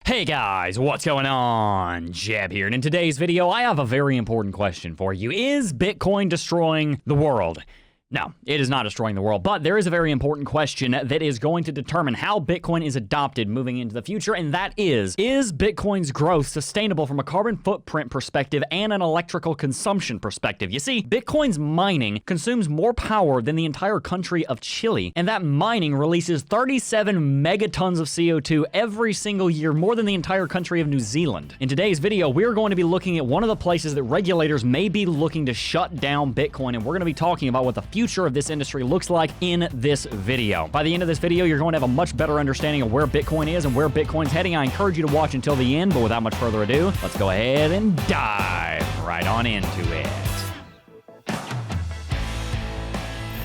Hey guys, what's going on? Jeb here, and in today's video, I have a very important question for you. Is Bitcoin destroying the world? No, it is not destroying the world, but there is a very important question that is going to determine how Bitcoin is adopted moving into the future, and that is Bitcoin's growth sustainable from a carbon footprint perspective and an electrical consumption perspective? You see, Bitcoin's mining consumes more power than the entire country of Chile, and that mining releases 37 megatons of CO2 every single year, more than the entire country of New Zealand. In today's video, we're going to be looking at one of the places that regulators may be looking to shut down Bitcoin, and we're going to be talking about what the future of this industry looks like in this video. By the end of this video, you're going to have a much better understanding of where Bitcoin is and where Bitcoin's heading. I encourage you to watch until the end, but without much further ado, let's go ahead and dive right on into it.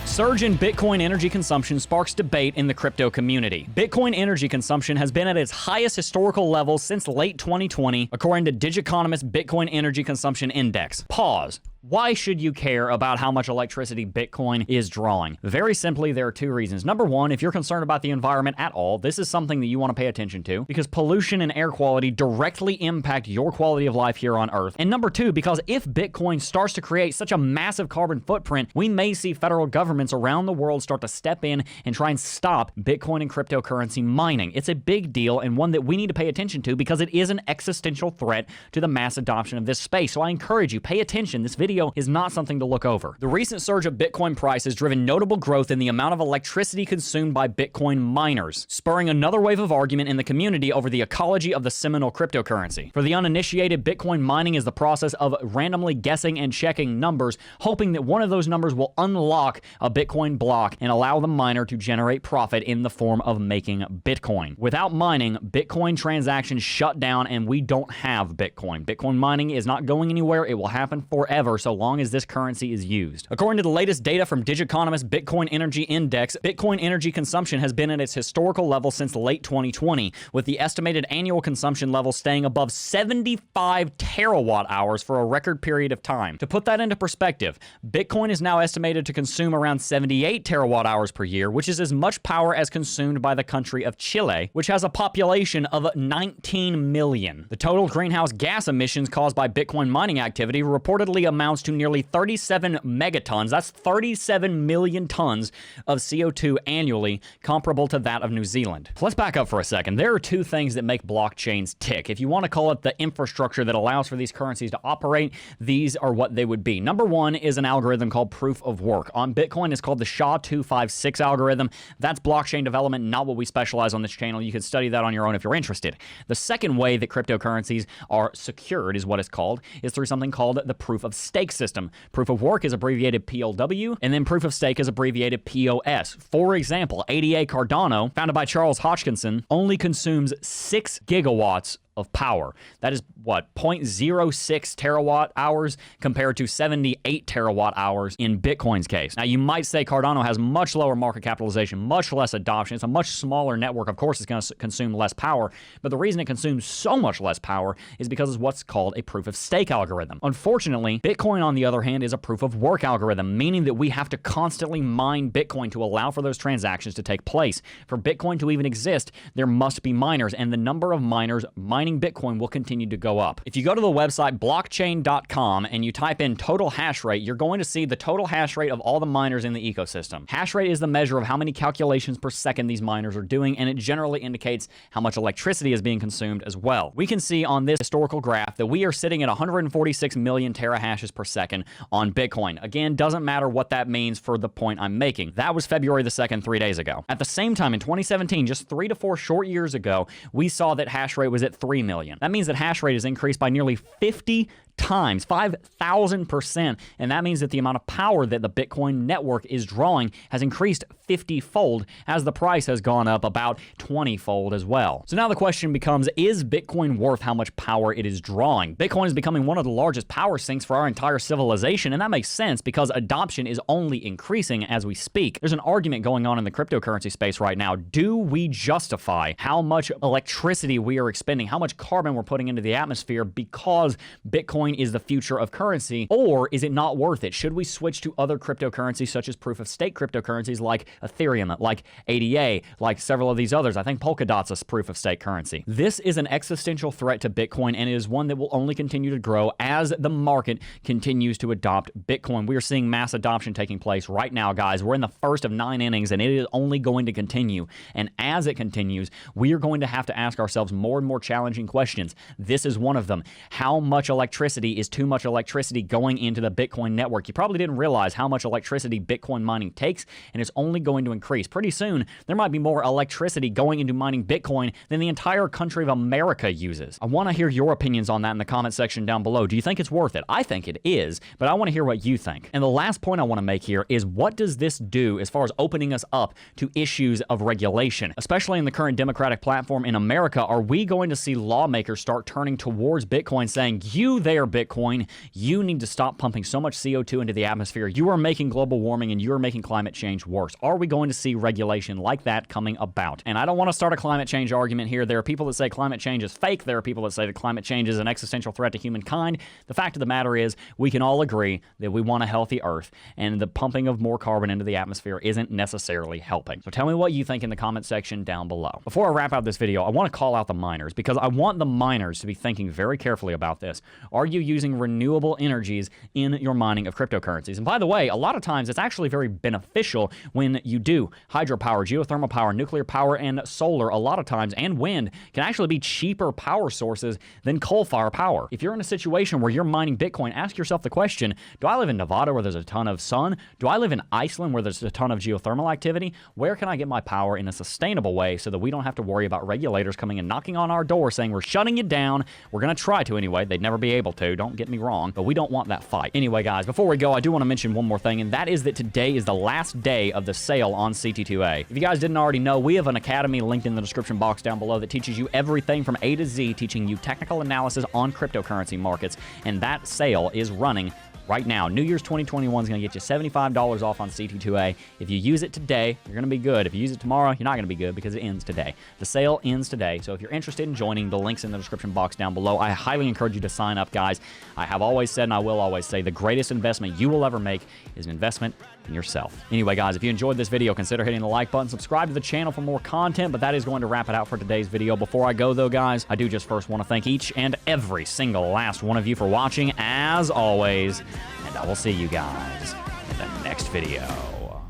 Surge in Bitcoin energy consumption sparks debate in the crypto community. Bitcoin energy consumption has been at its highest historical level since late 2020, according to Digiconomist's Bitcoin Energy Consumption Index. Pause. Why should you care about how much electricity Bitcoin is drawing? Very simply, there are two reasons. Number one, if you're concerned about the environment at all, this is something that you want to pay attention to because pollution and air quality directly impact your quality of life here on Earth. And number two, because if Bitcoin starts to create such a massive carbon footprint, we may see federal governments around the world start to step in and try and stop Bitcoin and cryptocurrency mining. It's a big deal and one that we need to pay attention to because it is an existential threat to the mass adoption of this space. So I encourage you, pay attention. This video is not something to look over. The recent surge of Bitcoin price has driven notable growth in the amount of electricity consumed by Bitcoin miners, spurring another wave of argument in the community over the ecology of the seminal cryptocurrency. For the uninitiated, Bitcoin mining is the process of randomly guessing and checking numbers, hoping that one of those numbers will unlock a Bitcoin block and allow the miner to generate profit in the form of making Bitcoin. Without mining, Bitcoin transactions shut down and we don't have Bitcoin. Bitcoin mining is not going anywhere. It will happen forever so long as this currency is used. According to the latest data from Digiconomist's Bitcoin Energy Index, Bitcoin energy consumption has been at its historical level since late 2020, with the estimated annual consumption level staying above 75 terawatt hours for a record period of time. To put that into perspective, Bitcoin is now estimated to consume around 78 terawatt hours per year, which is as much power as consumed by the country of Chile, which has a population of 19 million. The total greenhouse gas emissions caused by Bitcoin mining activity reportedly amounts to nearly 37 megatons. That's 37 million tons of CO2 annually, comparable to that of New Zealand. Let's back up for a second. There are two things that make blockchains tick. If you want to call it the infrastructure that allows for these currencies to operate, these are what they would be. Number one is an algorithm called proof of work. On Bitcoin, it's called the SHA-256 algorithm. That's blockchain development, not what we specialize on this channel. You can study that on your own if you're interested. The second way that cryptocurrencies are secured is what it's called, is through something called the proof of stake system. Proof of work is abbreviated POW, and then proof of stake is abbreviated POS. For example, ADA Cardano, founded by Charles Hodgkinson, only consumes 6 gigawatts of power. That is what, 0.06 terawatt hours compared to 78 terawatt hours in Bitcoin's case. Now you might say Cardano has much lower market capitalization, much less adoption. It's a much smaller network. Of course, it's going to consume less power, but the reason it consumes so much less power is because of what's called a proof of stake algorithm. Unfortunately, Bitcoin, on the other hand, is a proof of work algorithm, meaning that we have to constantly mine Bitcoin to allow for those transactions to take place. For Bitcoin to even exist, there must be miners, and the number of miners mining Bitcoin will continue to go up. If you go to the website blockchain.com and you type in total hash rate, you're going to see the total hash rate of all the miners in the ecosystem. Hash rate is the measure of how many calculations per second these miners are doing, and it generally indicates how much electricity is being consumed as well. We can see on this historical graph that we are sitting at 146 million terahashes per second on Bitcoin. Again, doesn't matter what that means for the point I'm making. That was February the 2nd, 3 days ago. At the same time, in 2017, just 3 to 4 short years ago, we saw that hash rate was at 3 million. That means that hash rate has increased by nearly 50 times, 5,000%, and that means that the amount of power that the Bitcoin network is drawing has increased 50-fold as the price has gone up about 20-fold as well. So now the question becomes, is Bitcoin worth how much power it is drawing? Bitcoin is becoming one of the largest power sinks for our entire civilization, and that makes sense because adoption is only increasing as we speak. There's an argument going on in the cryptocurrency space right now. Do we justify how much electricity we are expending, how much much carbon we're putting into the atmosphere because Bitcoin is the future of currency, or is it not worth it? Should we switch to other cryptocurrencies such as proof-of-stake cryptocurrencies like Ethereum, like ADA, like several of these others? I think Polkadot's a proof-of-stake currency. This is an existential threat to Bitcoin, and it is one that will only continue to grow as the market continues to adopt Bitcoin. We are seeing mass adoption taking place right now, guys. We're in the first of 9 innings, and it is only going to continue. And as it continues, we are going to have to ask ourselves more and more challenging questions. This is one of them. How much electricity is too much electricity going into the Bitcoin network? You probably didn't realize how much electricity Bitcoin mining takes, and it's only going to increase. Pretty soon, there might be more electricity going into mining Bitcoin than the entire country of America uses. I want to hear your opinions on that in the comment section down below. Do you think it's worth it? I think it is, but I want to hear what you think. And the last point I want to make here is, what does this do as far as opening us up to issues of regulation? Especially in the current democratic platform in America, are we going to see lawmakers start turning towards Bitcoin saying, you there, Bitcoin, you need to stop pumping so much CO2 into the atmosphere. You are making global warming and you are making climate change worse. Are we going to see regulation like that coming about? And I don't want to start a climate change argument here. There are people that say climate change is fake. There are people that say that climate change is an existential threat to humankind. The fact of the matter is, we can all agree that we want a healthy Earth, and the pumping of more carbon into the atmosphere isn't necessarily helping. So tell me what you think in the comment section down below. Before I wrap up this video, I want to call out the miners, because I want the miners to be thinking very carefully about this. Are you using renewable energies in your mining of cryptocurrencies? And by the way, a lot of times it's actually very beneficial when you do. Hydropower, geothermal power, nuclear power, and solar, a lot of times, and wind, can actually be cheaper power sources than coal-fired power. If you're in a situation where you're mining Bitcoin, ask yourself the question, do I live in Nevada where there's a ton of sun? Do I live in Iceland where there's a ton of geothermal activity? Where can I get my power in a sustainable way so that we don't have to worry about regulators coming and knocking on our door saying, we're shutting you down? We're going to try to anyway. They'd never be able to. Don't get me wrong, but we don't want that fight. Anyway, guys, before we go, I do want to mention one more thing, and that is that today is the last day of the sale on CT2A. If you guys didn't already know, we have an academy linked in the description box down below that teaches you everything from A to Z, teaching you technical analysis on cryptocurrency markets, and that sale is running right now. New Year's 2021 is going to get you $75 off on CT2A. If you use it today, you're going to be good. If you use it tomorrow, you're not going to be good because it ends today. The sale ends today. So if you're interested in joining, the link's in the description box down below. I highly encourage you to sign up, guys. I have always said, and I will always say, the greatest investment you will ever make is an investment in yourself. Anyway, guys, if you enjoyed this video, consider hitting the like button, subscribe to the channel for more content, but that is going to wrap it out for today's video. Before I go, though, guys, I do just first want to thank each and every single last one of you for watching, as always, and I will see you guys in the next video.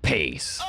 Peace.